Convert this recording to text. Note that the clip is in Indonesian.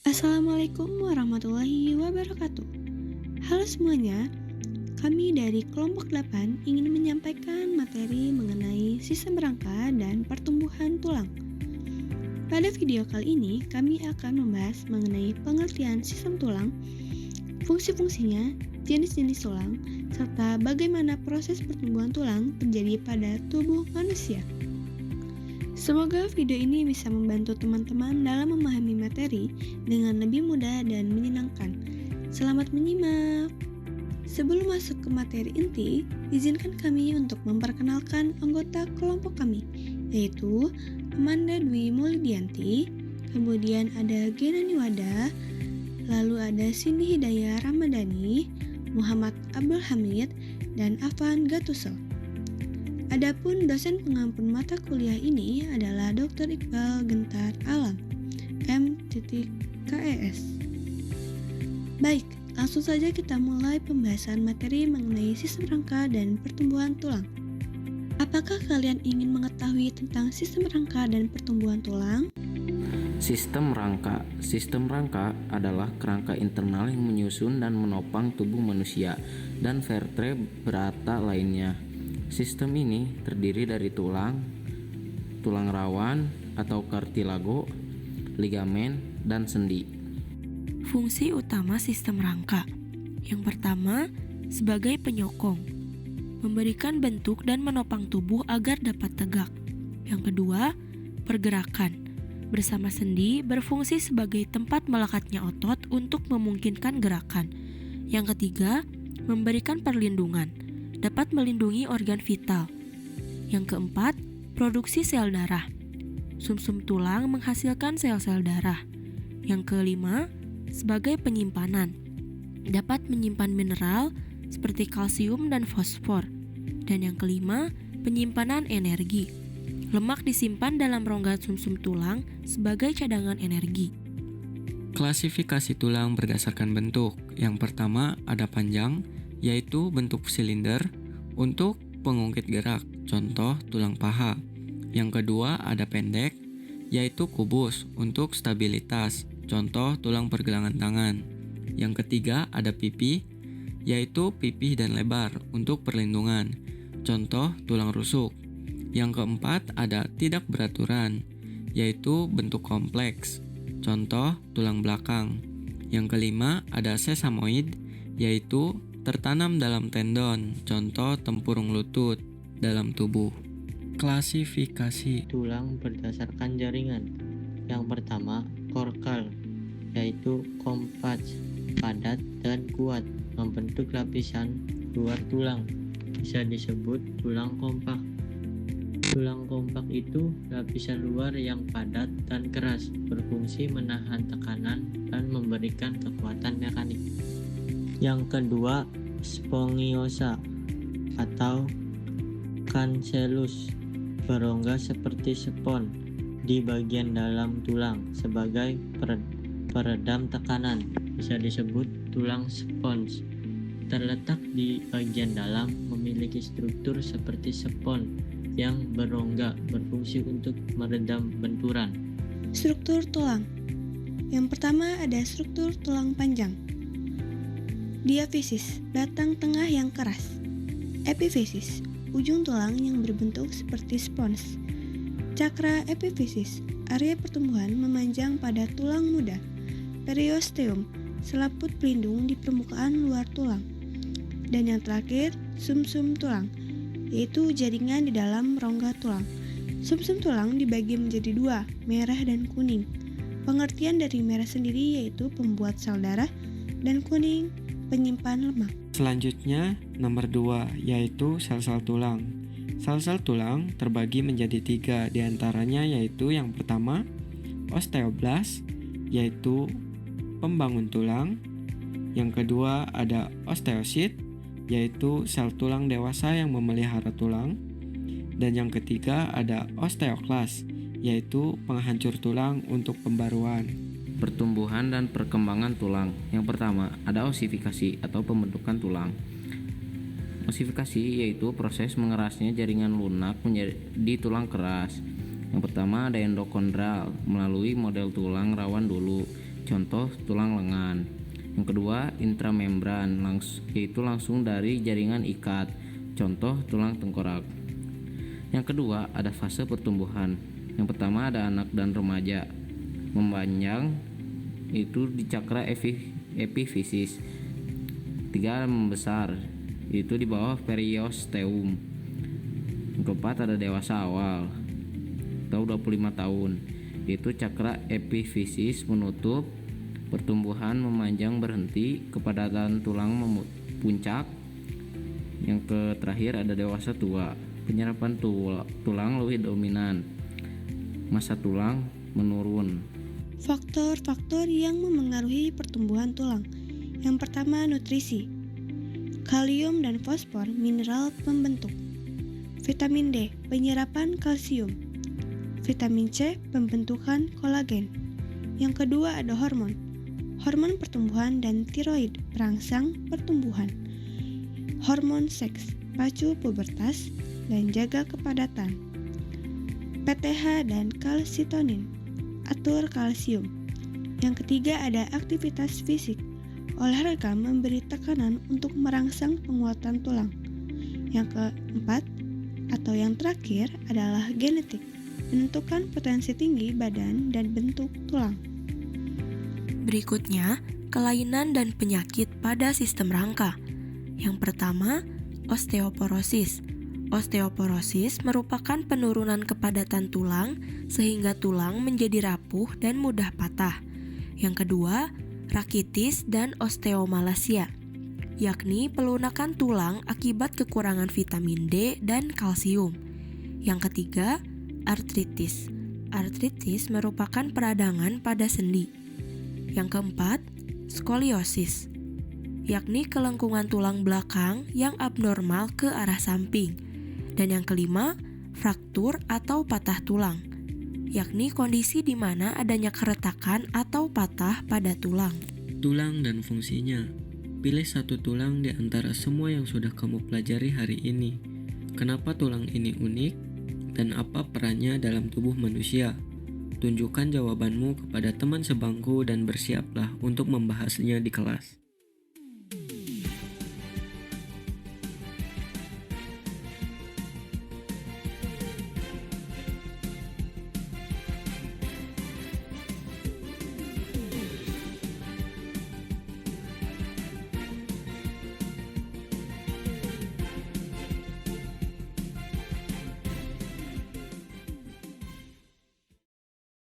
Assalamualaikum warahmatullahi wabarakatuh. Halo semuanya, kami dari kelompok 8 ingin menyampaikan materi mengenai sistem rangka dan pertumbuhan tulang. Pada video kali ini, kami akan membahas mengenai pengertian sistem tulang, fungsi-fungsinya, jenis-jenis tulang, serta bagaimana proses pertumbuhan tulang terjadi pada tubuh manusia. Semoga video ini bisa membantu teman-teman dalam memahami materi dengan lebih mudah dan menyenangkan. Selamat menyimak! Sebelum masuk ke materi inti, izinkan kami untuk memperkenalkan anggota kelompok kami, yaitu Amanda Dwi Muldianti, kemudian ada Gena Niwada, lalu ada Cindy Hidayah Ramadhani, Muhammad Abdul Hamid, dan Afan Gatuso. Adapun dosen pengampun mata kuliah ini adalah Dr. Iqbal Gentar Alam, M.KES. Baik, langsung saja kita mulai pembahasan materi mengenai sistem rangka dan pertumbuhan tulang. Apakah kalian ingin mengetahui tentang sistem rangka dan pertumbuhan tulang? Sistem rangka adalah kerangka internal yang menyusun dan menopang tubuh manusia dan vertebrata lainnya. Sistem ini terdiri dari tulang rawan atau kartilago, ligamen, dan sendi. Fungsi utama sistem rangka. Yang pertama, sebagai penyokong, memberikan bentuk dan menopang tubuh agar dapat tegak. Yang kedua, pergerakan. Bersama sendi berfungsi sebagai tempat melekatnya otot untuk memungkinkan gerakan. Yang ketiga, memberikan perlindungan, dapat melindungi organ vital. Yang keempat, produksi sel darah. Sumsum tulang menghasilkan sel-sel darah. Yang kelima, sebagai penyimpanan, dapat menyimpan mineral seperti kalsium dan fosfor. Dan yang kelima, penyimpanan energi. Lemak disimpan dalam rongga sumsum tulang sebagai cadangan energi. Klasifikasi tulang berdasarkan bentuk. Yang pertama ada panjang, yaitu bentuk silinder untuk pengungkit gerak, contoh tulang paha. Yang kedua ada pendek, yaitu kubus untuk stabilitas, contoh tulang pergelangan tangan. Yang ketiga ada pipih, yaitu pipih dan lebar untuk perlindungan, contoh tulang rusuk. Yang keempat ada tidak beraturan, yaitu bentuk kompleks, contoh tulang belakang. Yang kelima ada sesamoid, yaitu tertanam dalam tendon, contoh tempurung lutut dalam tubuh. Klasifikasi tulang berdasarkan jaringan. Yang pertama, korkal, yaitu kompas, padat dan kuat, membentuk lapisan luar tulang. Bisa disebut tulang kompak. Tulang kompak itu lapisan luar yang padat dan keras, berfungsi menahan tekanan dan memberikan kekuatan mekanik. Yang kedua, spongiosa atau cancellus, berongga seperti spons di bagian dalam tulang sebagai peredam tekanan, bisa disebut tulang spons. Terletak di bagian dalam, memiliki struktur seperti spons yang berongga, berfungsi untuk meredam benturan. Struktur tulang. Yang pertama ada struktur tulang panjang. Diafisis, batang tengah yang keras. Epifisis, ujung tulang yang berbentuk seperti spons. Cakra epifisis, area pertumbuhan memanjang pada tulang muda. Periosteum, selaput pelindung di permukaan luar tulang. Dan yang terakhir, sumsum tulang, yaitu jaringan di dalam rongga tulang. Sumsum tulang dibagi menjadi dua, merah dan kuning. Pengertian dari merah sendiri yaitu pembuat sel darah, dan kuning penyimpan lemak. Selanjutnya, nomor 2, yaitu sel-sel tulang. Sel-sel tulang terbagi menjadi 3, diantaranya yaitu yang pertama, osteoblast, yaitu pembangun tulang. Yang kedua ada osteosit, yaitu sel tulang dewasa yang memelihara tulang. Dan yang ketiga ada osteoklas, yaitu penghancur tulang untuk pembaruan. Pertumbuhan dan perkembangan tulang. Yang pertama, ada osifikasi atau pembentukan tulang. Osifikasi yaitu proses mengerasnya jaringan lunak menjadi tulang keras. Yang pertama ada endokondral, melalui model tulang rawan dulu, contoh tulang lengan. Yang kedua, intramembran, yaitu langsung dari jaringan ikat, contoh tulang tengkorak. Yang kedua, ada fase pertumbuhan. Yang pertama ada anak dan remaja. Memanjang itu di cakra epifisis. Tiga, membesar, itu di bawah periosteum. Yang keempat ada dewasa awal atau 25 tahun, itu cakra epifisis menutup, pertumbuhan memanjang berhenti, kepadatan tulang puncak. Yang terakhir ada dewasa tua, penyerapan tulang lebih dominan, massa tulang menurun. Faktor-faktor yang memengaruhi pertumbuhan tulang. Yang pertama, nutrisi. Kalium dan fosfor, mineral pembentuk. Vitamin D, penyerapan kalsium. Vitamin C, pembentukan kolagen. Yang kedua ada hormon. Hormon pertumbuhan dan tiroid, perangsang pertumbuhan. Hormon seks, pacu pubertas, dan jaga kepadatan. PTH dan kalsitonin, atur kalsium. Yang ketiga ada aktivitas fisik. Olahraga memberi tekanan untuk merangsang penguatan tulang. Yang keempat atau yang terakhir adalah genetik, menentukan potensi tinggi badan dan bentuk tulang. Berikutnya, kelainan dan penyakit pada sistem rangka. Yang pertama, osteoporosis. Osteoporosis merupakan penurunan kepadatan tulang sehingga tulang menjadi rapuh dan mudah patah. Yang kedua, rakitis dan osteomalacia, yakni pelunakan tulang akibat kekurangan vitamin D dan kalsium. Yang ketiga, artritis. Artritis merupakan peradangan pada sendi. Yang keempat, skoliosis, yakni kelengkungan tulang belakang yang abnormal ke arah samping. Dan yang kelima, fraktur atau patah tulang, yakni kondisi di mana adanya keretakan atau patah pada tulang. Tulang dan fungsinya. Pilih satu tulang di antara semua yang sudah kamu pelajari hari ini. Kenapa tulang ini unik dan apa perannya dalam tubuh manusia? Tunjukkan jawabanmu kepada teman sebangku dan bersiaplah untuk membahasnya di kelas.